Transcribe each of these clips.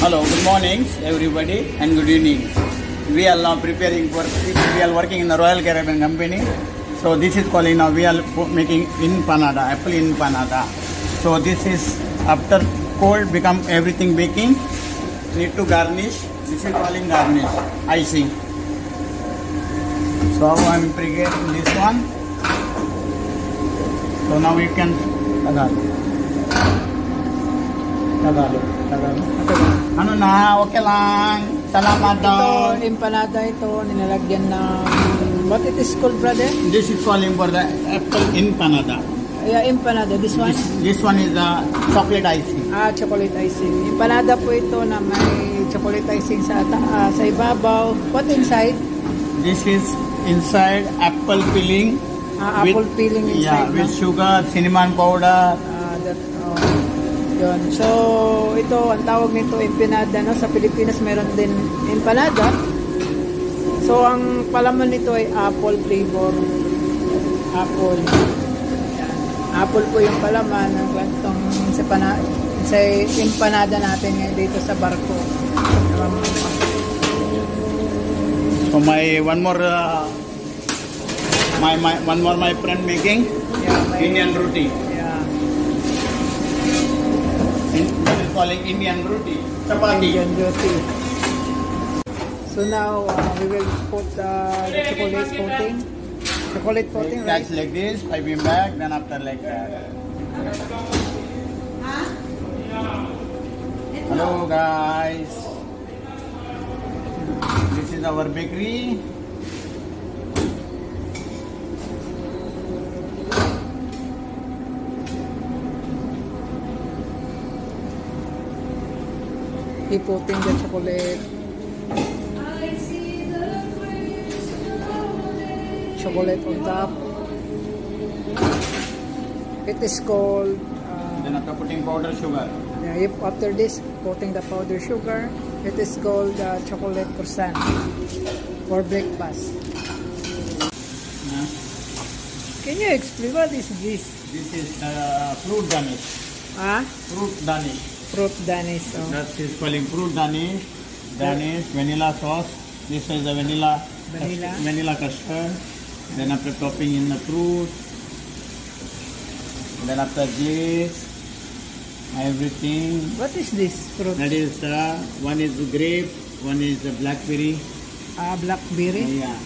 Hello, good morning everybody and good evening. We are now preparing for, we are working in the Royal Caribbean Company. So this is calling now, we are making empanada, apple empanada. So this is after cold become everything baking. Need to garnish. This is calling garnish, icing. So I am preparing this one. So now we can Ano na, okay lang. Salamat daw. Ito, empanada ito, nilalagyan ng, what it is called, brother? This is calling for the apple empanada. Yeah, empanada. This one? This one is the chocolate icing. Chocolate icing. Empanada po ito na may chocolate icing sa ibabaw. What inside? This is inside apple peeling. Apple peeling inside. Yeah, with sugar, cinnamon powder. Yun. So, ito, ang tawag nito empanada, no? Sa Pilipinas meron din empanada. So, ang palaman nito ay apple flavor. Apple. Yan. Apple po yung palaman ng gantong sa empanada natin ngayon dito sa barko. So, my one more my friend making Indian roti. What is calling Indian roti, chapati. Indian roti. So now we will put the chocolate coating. Chocolate coating, right? Catch like this, piping back, then after like that. Hello guys. This is our bakery. Putting the chocolate on top. It is called then after putting powder sugar. Yeah, after this putting the powder sugar, it is called chocolate croissant for breakfast. Can you explain what is this? This is fruit danish. Fruit danish. Fruit danish. Oh. That is calling fruit danish. Danish vanilla sauce. This is the vanilla custard. Then after topping in the fruit. Then after this, everything. What is this fruit? That is one is the grape, one is the blackberry. Blackberry. Yeah.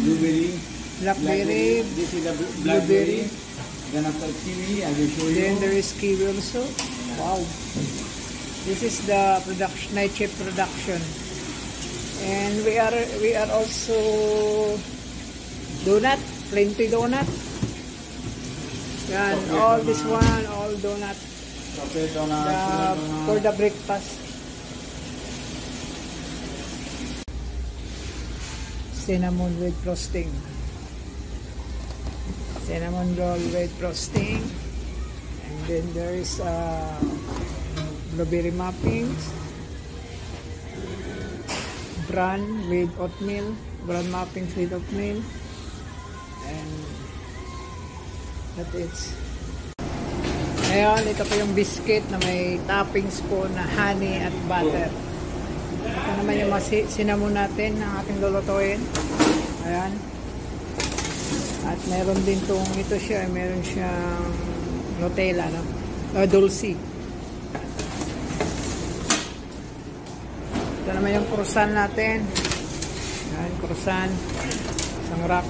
Blueberry. Blackberry. This is the blackberry. Then after kiwi, I will show you. Then there is kiwi also. Wow. This is the production, night shift production. And we are also donut, plenty donut. Yan, all this one, all donut. For the breakfast. Cinnamon with frosting. Cinnamon roll with frosting. And then there is blueberry muffins, bran with oatmeal, bran muffins with oatmeal, and that is. Ngayon, ito po yung biscuit na may toppings po na honey at butter. Ito naman yung cinnamon natin na ating lulutuin. Ayan. At meron din itong, ito siya, meron siyang Nutella, no? Dulce. Ito naman yung croissant natin. Ayan, croissant. Isang wrap.